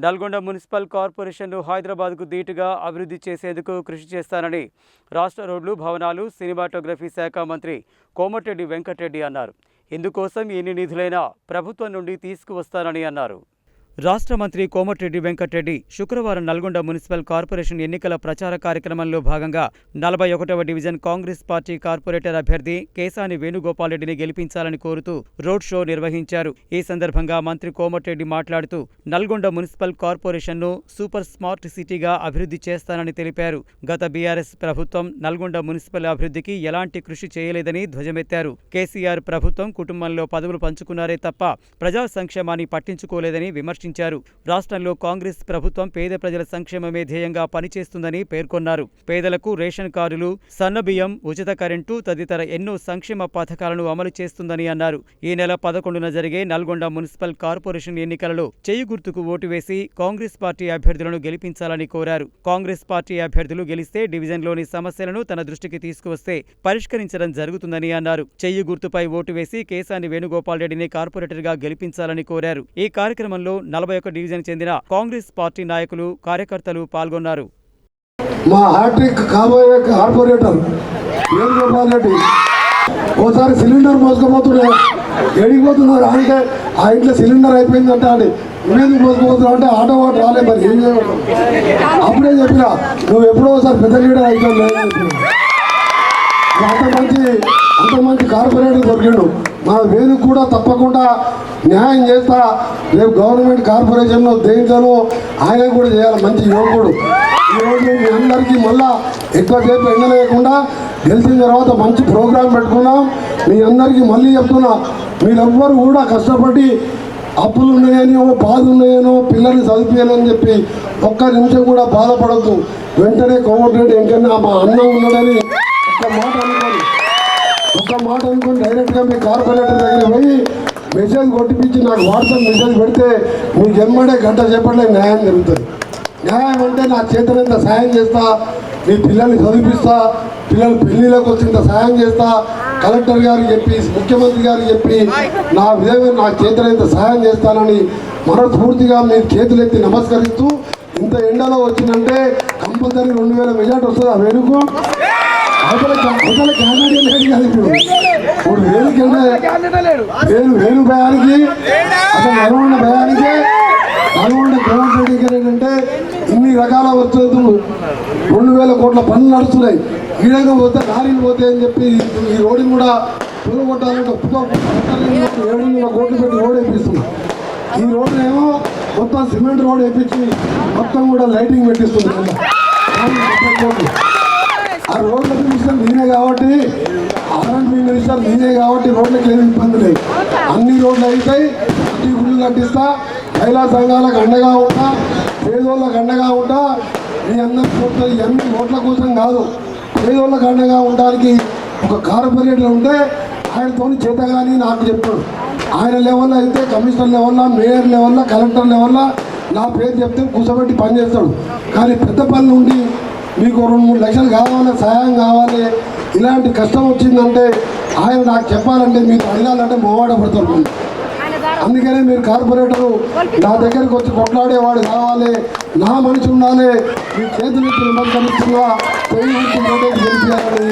Nalgonda municipal కార్పొరేషన్ను హైదరాబాద్కు ధీటుగా అభివృద్ధి చేసేందుకు కృషి చేస్తానని రాష్ట్ర రోడ్లు, భవనాలు, సినిమాటోగ్రఫీ శాఖ మంత్రి కోమటిరెడ్డి వెంకటరెడ్డి అన్నారు. ఇందుకోసం ఎన్ని నిధులైనా ప్రభుత్వం నుండి తీసుకువస్తానని అన్నారు. రాష్ట్ర మంత్రి కోమటిరెడ్డి వెంకటరెడ్డి శుక్రవారం నల్గొండ మున్సిపల్ కార్పొరేషన్ ఎన్నికల ప్రచార కార్యక్రమంలో భాగంగా 41వ డివిజన్ కాంగ్రెస్ పార్టీ కార్పొరేటర్ అభ్యర్థి కేసాని వేణుగోపాల్ రెడ్డిని గెలిపించాలని కోరుతూ రోడ్ షో నిర్వహించారు. ఈ సందర్భంగా మంత్రి కోమటిరెడ్డి మాట్లాడుతూ నల్గొండ మున్సిపల్ కార్పొరేషన్ను సూపర్ స్మార్ట్ సిటీగా అభివృద్ధి చేస్తానని తెలిపారు. గత బీఆర్ఎస్ ప్రభుత్వం నల్గొండ మున్సిపల్ అభివృద్ధికి ఎలాంటి కృషి చేయలేదని ధ్వజమెత్తారు. కేసీఆర్ ప్రభుత్వం కుటుంబంలో పదవులు పంచుకున్నారే తప్ప ప్రజా సంక్షేమాన్ని పట్టించుకోలేదని విమర్శించారు. రాష్ట్రంలో కాంగ్రెస్ ప్రభుత్వం పేద ప్రజల సంక్షేమమే ధ్యేయంగా పనిచేస్తుందని పేర్కొన్నారు. పేదలకు రేషన్ కార్డులు, సన్నబియ్యం, ఉచిత కరెంటు తదితర ఎన్నో సంక్షేమ పథకాలను అమలు చేస్తుందని అన్నారు. ఈ నెల 11న జరిగే నల్గొండ మున్సిపల్ కార్పొరేషన్ ఎన్నికలలో చెయ్యి గుర్తుకు ఓటు వేసి కాంగ్రెస్ పార్టీ అభ్యర్థులను గెలిపించాలని కోరారు. కాంగ్రెస్ పార్టీ అభ్యర్థులు గెలిస్తే డివిజన్లోని సమస్యలను తన దృష్టికి తీసుకువస్తే పరిష్కరించడం జరుగుతుందని అన్నారు. చెయ్యి గుర్తుపై ఓటు వేసి కేసాని వేణుగోపాల్ రెడ్డిని కార్పొరేటర్గా గెలిపించాలని కోరారు. ఈ కార్యక్రమంలో 41 డివిజన్ చెందిన కాంగ్రెస్ పార్టీ నాయకులు, కార్యకర్తలు పాల్గొన్నారు. మా హ్యాట్రిక్ కాబోయే కార్పొరేటర్ వేణుగోపాల్ రెడ్డి ఓసారి సిలిండర్ మోసుకుపోతున్నాడు. ఎడిగిపోతున్నారు అంటే ఆ ఇంట్లో సిలిండర్ అయిపోయిందంటే అండి నువ్వేందుకు మోసుకుపోతున్నావు అంటే ఆటో వాటి రాలే, మరి ఏం చేయడం. అప్పుడే చెప్పినా నువ్వు ఎప్పుడో ఒకసారి పెద్ద లీడర్ అవుతావు అంత మంచి కార్పొరేటర్ దొరికిండు. మన వేణుకు కూడా తప్పకుండా న్యాయం చేస్తా. రేపు గవర్నమెంట్ కార్పొరేషన్లో దేంట్లోనూ ఆయన కూడా చేయాలి. మంచి యువకుడు. ఈరోజు మీ అందరికీ మళ్ళా ఎక్కువసేపు ఎండలేకుండా గెలిచిన తర్వాత మంచి ప్రోగ్రాం పెట్టుకున్నాం. మీ అందరికీ మళ్ళీ చెప్తున్నా, మీరెవ్వరు కూడా కష్టపడి అప్పులు ఉన్నాయనో, బాధ ఉన్నాయనో, పిల్లల్ని చదివించాలని చెప్పి ఒక్క నిమిషం కూడా బాధపడద్దు. వెంటనే కోమటిరెడ్డి వెంకన్న మా అన్న ఉన్నాడని ఒక్క మాట అనుకుని డైరెక్ట్గా మీ కార్పొరేటర్ దగ్గర పోయి మెసేజ్ కొట్టిపించి నాకు వాట్సాప్ మెసేజ్ పెడితే మీకు ఎమ్మడే గంట చేపట్లే న్యాయం జరుగుతుంది. న్యాయం అంటే నా చేతనంత సాయం చేస్తా, మీ పిల్లల్ని చదివిస్తా, పిల్లల పెళ్లిళ్ళకి వచ్చినంత సాయం చేస్తా, కలెక్టర్ గారికి చెప్పి, ముఖ్యమంత్రి గారికి చెప్పి నా విధంగా నా చేతనంత సాయం చేస్తానని మనస్ఫూర్తిగా మీరు చేతులెత్తి నమస్కరిస్తూ, ఇంత ఎండలో వచ్చిందంటే కంపల్సరీ 2000 మెజార్టీ వస్తుంది. ఆ వేణుకు అవతల క్యాండిడేట్ లేడు కాదు. ఇప్పుడు వేణు భయానికి అసలు నల్గొండ భయానికి నల్గొండ కోమటిరెడ్డి ఏంటంటే ఇన్ని రకాల వస్తువులు 2000 కోట్ల పనులు నడుస్తున్నాయి. ఈడగా పోతే లారీలు పోతే అని చెప్పి ఈ రోడ్డుని కూడా పుల్లగొట్టాలంటే 700 కోట్లు పెట్టి రోడ్ వేపిస్తున్నాం. ఈ రోడ్డు ఏమో మొత్తం సిమెంట్ రోడ్ వేపించి మొత్తం కూడా లైటింగ్ పెట్టిస్తుంది. ఆ రోడ్ల మినిస్టర్ నేనే కాబట్టి, ఆర్ఎండ్బి మినిస్టర్ నేనే కాబట్టి రోడ్లకి ఏమి ఇబ్బంది లేదు. అన్ని రోడ్లు అవుతాయి. అన్ని గుళ్ళు కట్టిస్తా, మహిళా సంఘాలకు అండగా ఉంటా, పేదోళ్ళకు అండగా ఉంటా. మీ అందరి కోట్ల ఇవన్నీ ఓట్ల కోసం కాదు, పేదోళ్ళకు అండగా ఉండడానికి ఒక కార్పొరేటర్ ఉంటే ఆయనతో చేత కానీ నాకు చెప్పాడు. ఆయన లెవెల్లో అయితే కమిషనర్ లెవెల్లో, మేయర్ లెవెల్లో, కలెక్టర్ లెవెల్లో నా పేరు చెప్తే కూర్చోబెట్టి పనిచేస్తాడు. కానీ పెద్ద పనులు ఉండి మీకు 2-3 లక్షలు కావాలి, సహాయం కావాలి, ఇలాంటి కష్టం వచ్చిందంటే ఆయన నాకు చెప్పాలంటే మీకు అడగాలంటే మొవాడ పడతాడు. అందుకనే మీరు కార్పొరేటరు నా దగ్గరికి వచ్చి కొట్లాడేవాడు కావాలి, నా మనిషి ఉండాలి, మీ చేతులెత్తి నమస్కరిస్తున్నా, గెలిపించాలని